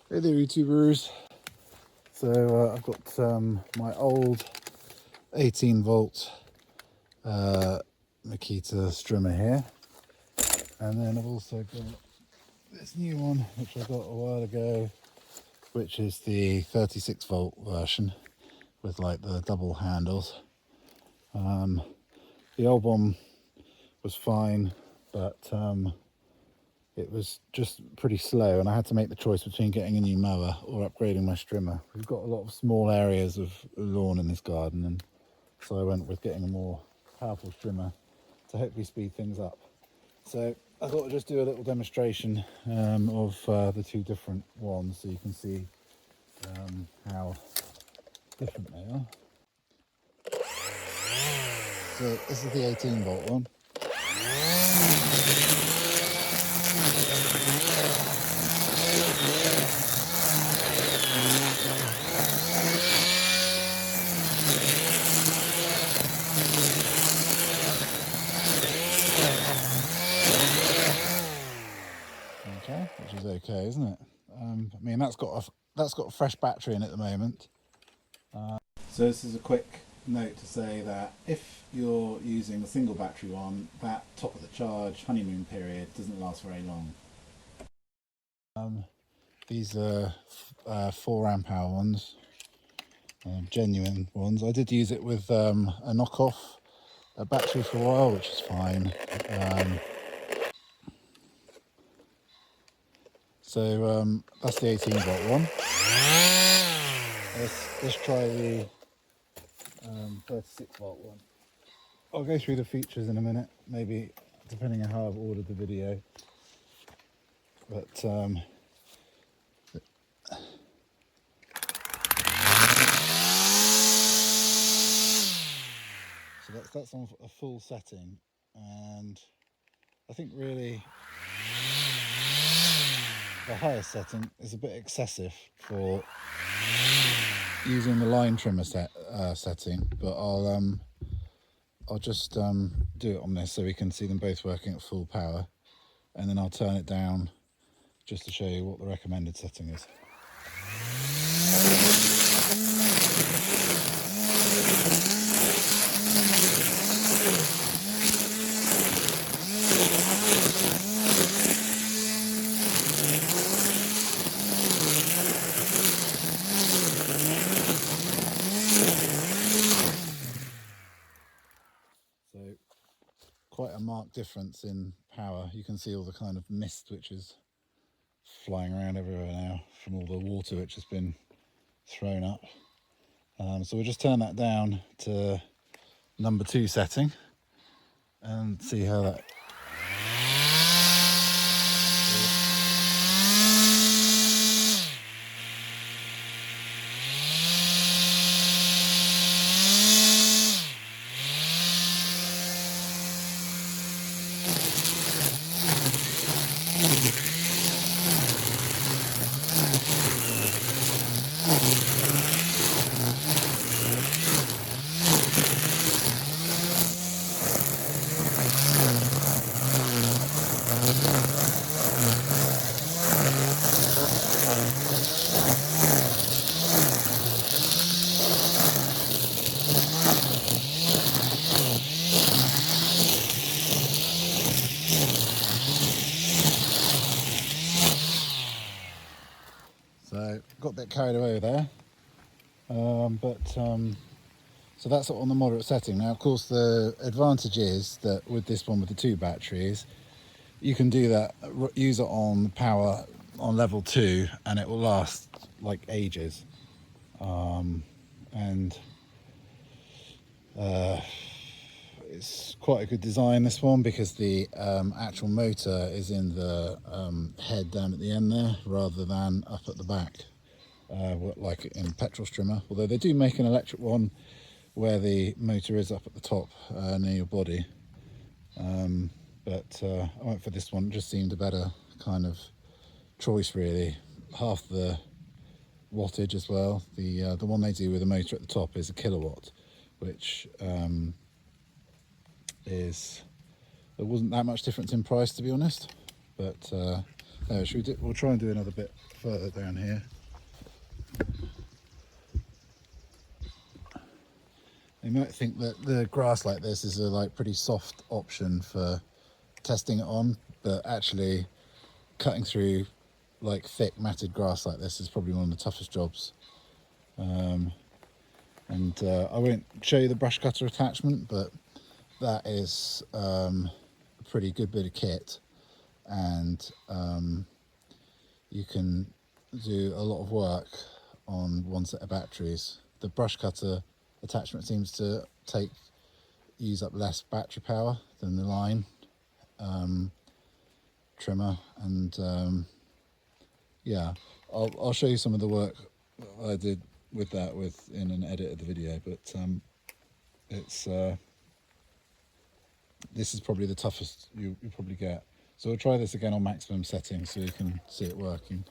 Hey there YouTubers. So I've got my old 18 volt Makita strimmer here, and then I've also got this new one which I got a while ago, which is the 36 volt version with like the double handles. The old one was fine, but it was just pretty slow, and I had to make the choice between getting a new mower or upgrading my strimmer. We've got a lot of small areas of lawn in this garden, and so I went with getting a more powerful strimmer to hopefully speed things up. So I thought I'd just do a little demonstration of the two different ones so you can see how different they are. So this is the 18 volt one. Okay, which is okay, isn't it? I mean, that's got a fresh battery in at the moment. So this is a quick note to say that if you're using the single battery one, that top of the charge honeymoon period doesn't last very long. These are 4 amp hour ones, genuine ones. I did use it with a knockoff battery for a while, which is fine. So that's the 18 volt one. Let's try the 36 volt one. I'll go through the features in a minute, maybe depending on how I've ordered the video. But so that's on a full setting, and I think really the highest setting is a bit excessive for using the line trimmer setting, but I'll just do it on this so we can see them both working at full power, and then I'll turn it down just to show you what the recommended setting is. So quite a marked difference in power. You can see all the kind of mist which is flying around everywhere now from all the water which has been thrown up. So we'll just turn that down to number 2 setting and see how that. So got a bit carried away there, so that's on the moderate setting. Now, of course, the advantage is that with this one with the 2 batteries, you can do that, use it on power on level 2, and it will last like ages. It's quite a good design, this one, because the actual motor is in the head down at the end there rather than up at the back, like in petrol strimmer, although they do make an electric one where the motor is up at the top near your body. But I went for this one. It just seemed a better kind of choice, really. Half the wattage as well. The one they do with the motor at the top is a kilowatt, which there wasn't that much difference in price, to be honest, but We'll try and do another bit further down here. You might think that the grass like this is a pretty soft option for testing it on, but actually cutting through thick matted grass like this is probably one of the toughest jobs. I won't show you the brush cutter attachment, but that is a pretty good bit of kit, and you can do a lot of work on one set of batteries. The brush cutter attachment seems to use up less battery power than the line trimmer, and yeah, I'll show you some of the work I did with that in an edit of the video, but this is probably the toughest you probably get. So we'll try this again on maximum settings so you can see it working.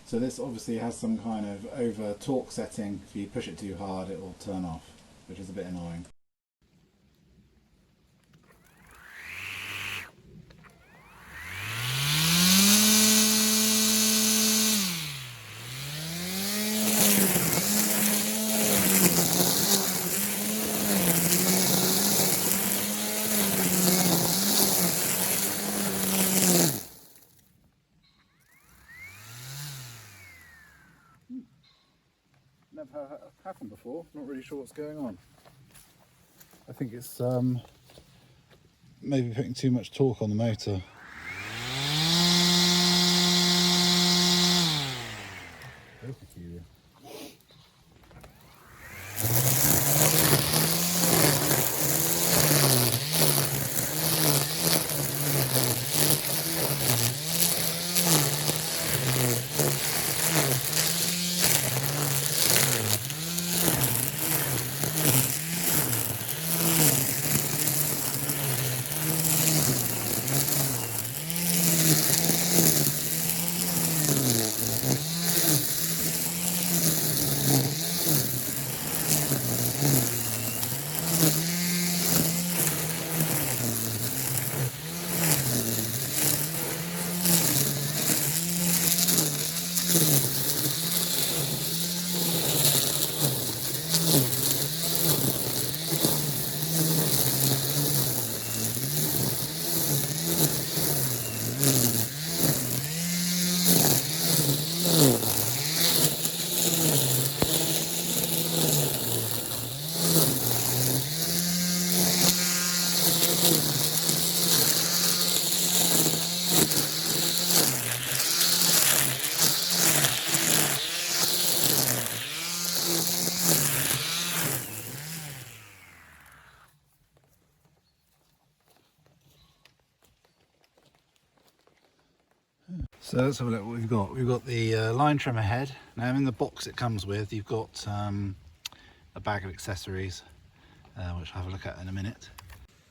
So this obviously has some kind of over torque setting. If you push it too hard, it will turn off, which is a bit annoying. Never happened before. Not really sure what's going on. I think it's maybe putting too much torque on the motor. So let's have a look what we've got. We've got the line trimmer head. Now in the box it comes with, you've got a bag of accessories, which I'll have a look at in a minute.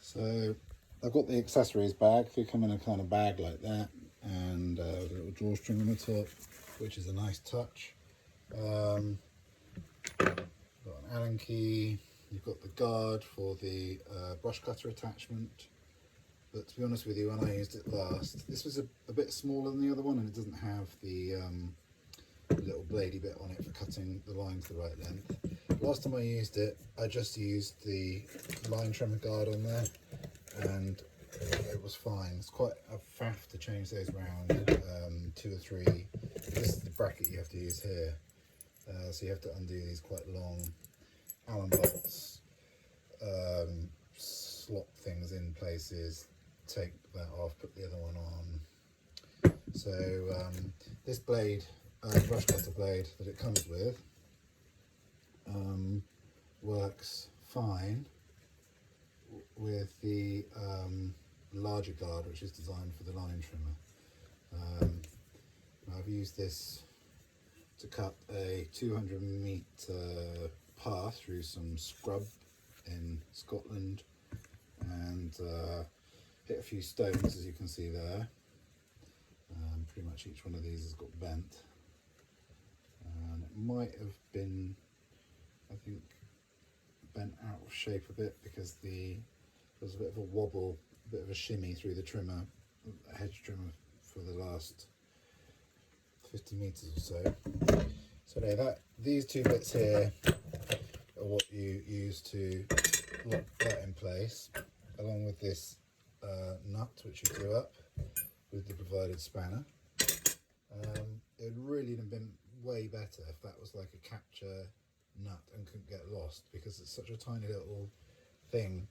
So I've got the accessories bag. They come in a kind of bag like that, and a little drawstring on the top, which is a nice touch. Got an Allen key. You've got the guard for the brush cutter attachment. But to be honest with you, when I used it last, this was a bit smaller than the other one, and it doesn't have the little bladey bit on it for cutting the line to the right length. Last time I used it, I just used the line trimmer guard on there, and it was fine. It's quite a faff to change those around, 2 or 3. This is the bracket you have to use here, so you have to undo these quite long Allen bolts, slot things in places, take that off, put the other one on. So this blade, brush cutter blade that it comes with, works fine with the larger guard, which is designed for the line trimmer. I've used this to cut a 200-metre path through some scrub in Scotland, and hit a few stones, as you can see there. Pretty much each one of these has got bent, and it might have been, I think, bent out of shape a bit because there was a bit of a wobble, a bit of a shimmy through the trimmer, hedge trimmer, for the last 50 metres or so. So now these two bits here are what you use to lock that in place, along with this nut which you do up with the provided spanner. It would really have been way better if that was like a capture nut and couldn't get lost, because it's such a tiny little thing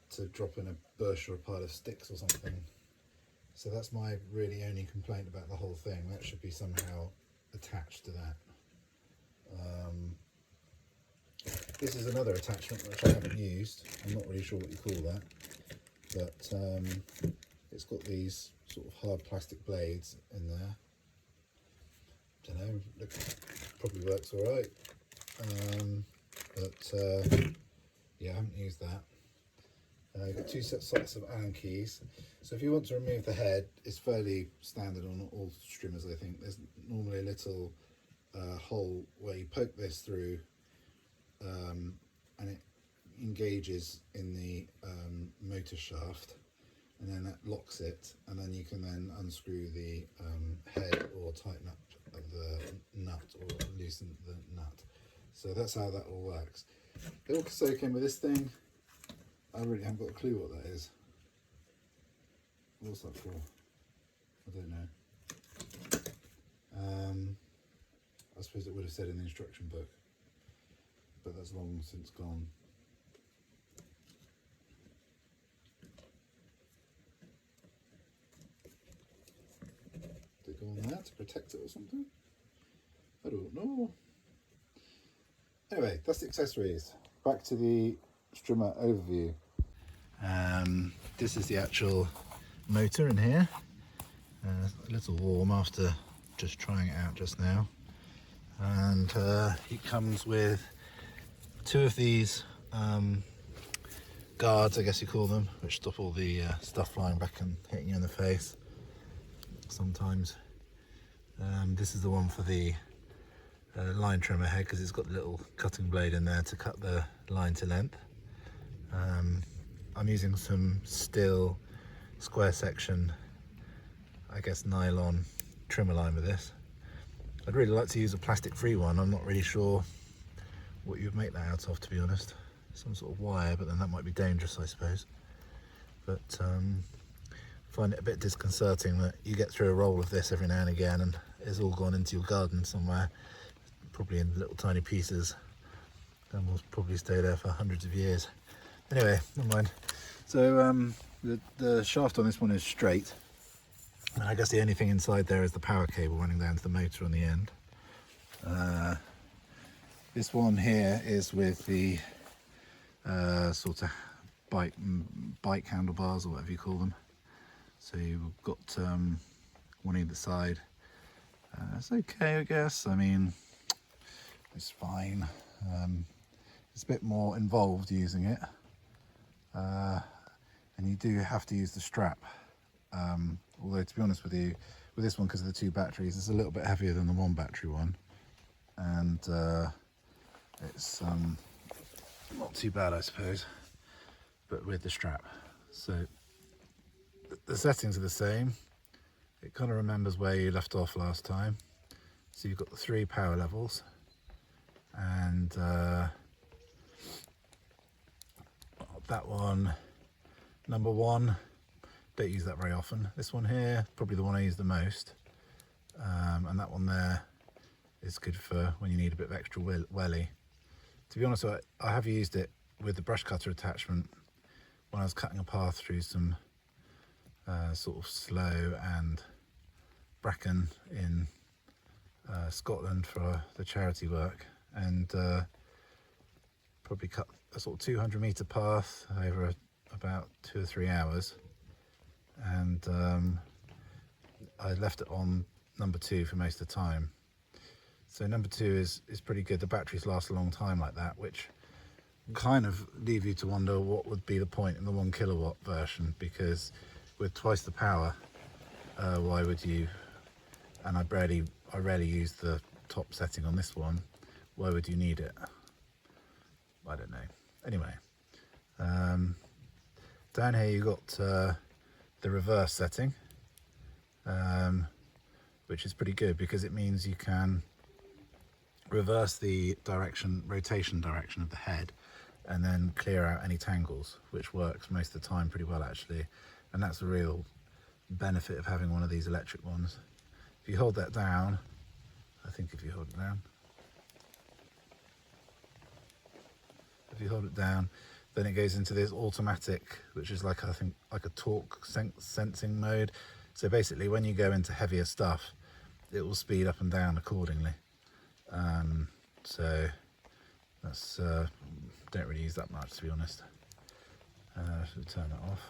to drop in a bush or a pile of sticks or something. So that's my really only complaint about the whole thing. That should be somehow attached to that. This is another attachment which I haven't used. I'm not really sure what you call that, but it's got these sort of hard plastic blades in there. Don't know, look, probably works all right, but yeah, I haven't used that. You've got two sets of Allen keys. So if you want to remove the head, it's fairly standard on all trimmers, I think. There's normally a little hole where you poke this through, and it engages in the motor shaft, and then that locks it, and then you can then unscrew the head or tighten up the nut or loosen the nut. So that's how that all works. It also came with this thing. I really haven't got a clue what that is. What's that for? I don't know. I suppose it would have said in the instruction book, but that's long since gone. Did it go on there to protect it or something? I don't know. Anyway, that's the accessories. Back to the strimmer overview. This is the actual motor in here. A little warm after just trying it out just now. And it comes with two of these guards, I guess you call them, which stop all the stuff flying back and hitting you in the face sometimes. This is the one for the line trimmer head, because it's got the little cutting blade in there to cut the line to length. I'm using some steel square section, I guess nylon trimmer line with this. I'd really like to use a plastic free one. I'm not really sure what you'd make that out of, to be honest. Some sort of wire, but then that might be dangerous, I suppose. But I find it a bit disconcerting that you get through a roll of this every now and again and it's all gone into your garden somewhere, probably in little tiny pieces, and will probably stay there for hundreds of years. Anyway, never mind. So the shaft on this one is straight, and I guess the only thing inside there is the power cable running down to the motor on the end. This one here is with the sort of bike handlebars, or whatever you call them. So you've got one either side. It's okay, I guess. I mean, it's fine. It's a bit more involved using it, and you do have to use the strap. Although, to be honest with you, with this one, because of the two batteries, it's a little bit heavier than the one battery one, and it's not too bad, I suppose, but with the strap. So the settings are the same. It kind of remembers where you left off last time. So you've got the 3 power levels, and that one, number 1, don't use that very often. This one here, probably the one I use the most, and that one there is good for when you need a bit of extra welly. To be honest, I have used it with the brush cutter attachment when I was cutting a path through some sort of slow and bracken in Scotland for the charity work, and probably cut a sort of 200 metre path over about 2 or 3 hours, and I left it on number 2 for most of the time. So number 2 is pretty good. The batteries last a long time like that, which kind of leave you to wonder what would be the point in the 1 kilowatt version, because with twice the power, why would you, and I rarely use the top setting on this one, why would you need it? I don't know. Anyway, down here you got the reverse setting, which is pretty good because it means you can reverse the rotation direction of the head and then clear out any tangles, which works most of the time pretty well actually. And that's the real benefit of having one of these electric ones. If you hold that down, if you hold it down, then it goes into this automatic, which is like, I think, like a torque sensing mode. So basically when you go into heavier stuff, it will speed up and down accordingly. So that's, don't really use that much, to be honest. Should turn that off.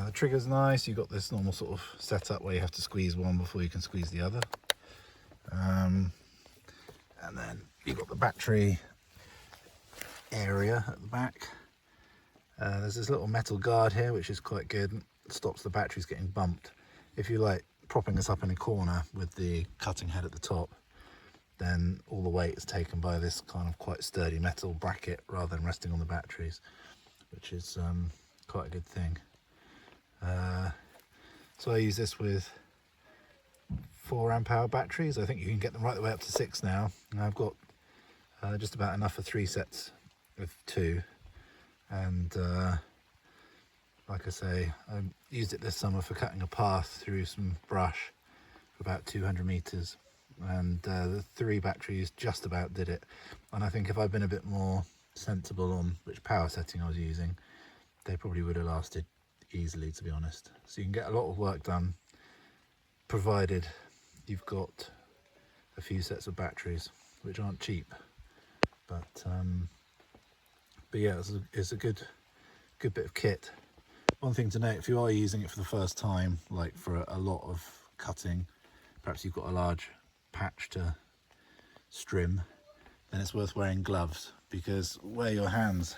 The trigger's nice. You've got this normal sort of setup where you have to squeeze one before you can squeeze the other. And then you've got the battery area at the back. There's this little metal guard here, which is quite good. It stops the batteries getting bumped. If you like propping this up in a corner with the cutting head at the top, then all the weight is taken by this kind of quite sturdy metal bracket rather than resting on the batteries, which is quite a good thing. So I use this with 4 amp hour batteries. I think you can get them right the way up to 6 now. And I've got just about enough for 3 sets of 2. And like I say, I used it this summer for cutting a path through some brush for about 200 meters, and the 3 batteries just about did it. And I think if I'd been a bit more sensible on which power setting I was using, they probably would have lasted easily, to be honest. So you can get a lot of work done, provided you've got a few sets of batteries, which aren't cheap. But yeah, it's a good bit of kit. One thing to note, if you are using it for the first time, like for a lot of cutting, perhaps you've got a large patch to strim, then it's worth wearing gloves, because where your hands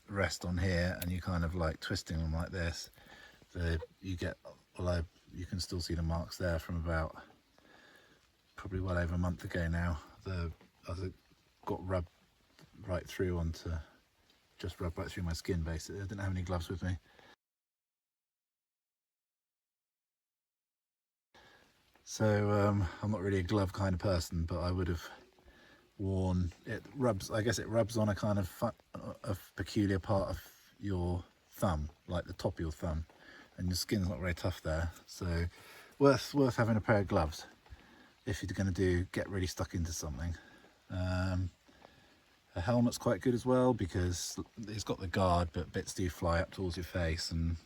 rest on here and you kind of like twisting them like this, you get, although you can still see the marks there from about probably well over a month ago now. As it got rubbed right through onto, just rubbed right through my skin basically. I didn't have any gloves with me. So I'm not really a glove kind of person, but I would have worn, it rubs, I guess it rubs on a kind of a peculiar part of your thumb, like the top of your thumb, and your skin's not very tough there. So worth having a pair of gloves if you're going to get really stuck into something. A helmet's quite good as well, because it's got the guard, but bits do fly up towards your face, and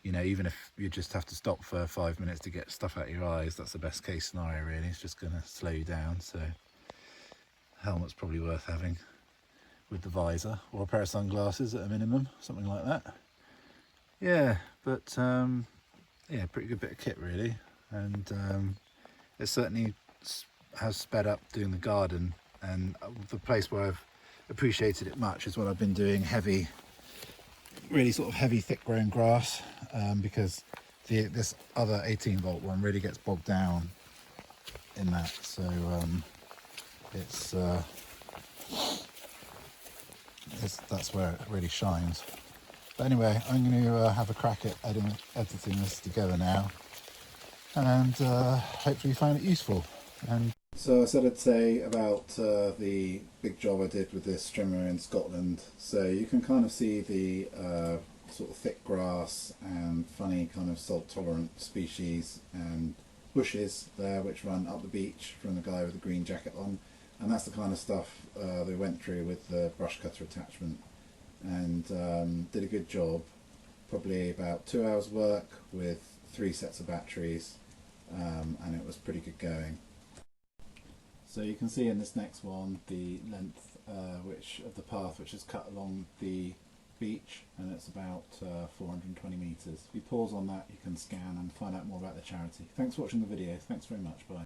you know, even if you just have to stop for 5 minutes to get stuff out of your eyes, that's the best case scenario really. It's just going to slow you down. So helmet's probably worth having, with the visor, or a pair of sunglasses at a minimum, something like that. Yeah, but yeah, pretty good bit of kit really. And it certainly has sped up doing the garden, and the place where I've appreciated it much is when I've been doing heavy, really sort of heavy thick grown grass, because this other 18-volt one really gets bogged down in that. So that's where it really shines. But anyway, I'm going to have a crack at editing this together now, and hopefully you find it useful. And so I said I'd say about the big job I did with this strimmer in Scotland. So you can kind of see the sort of thick grass and funny kind of salt tolerant species and bushes there which run up the beach from the guy with the green jacket on, and that's the kind of stuff they went through with the brush cutter attachment, and did a good job. Probably about 2 hours work with 3 sets of batteries, and it was pretty good going. So you can see in this next one the length of the path which is cut along the beach, and it's about 420 metres. If you pause on that, you can scan and find out more about the charity. Thanks for watching the video. Thanks very much. Bye.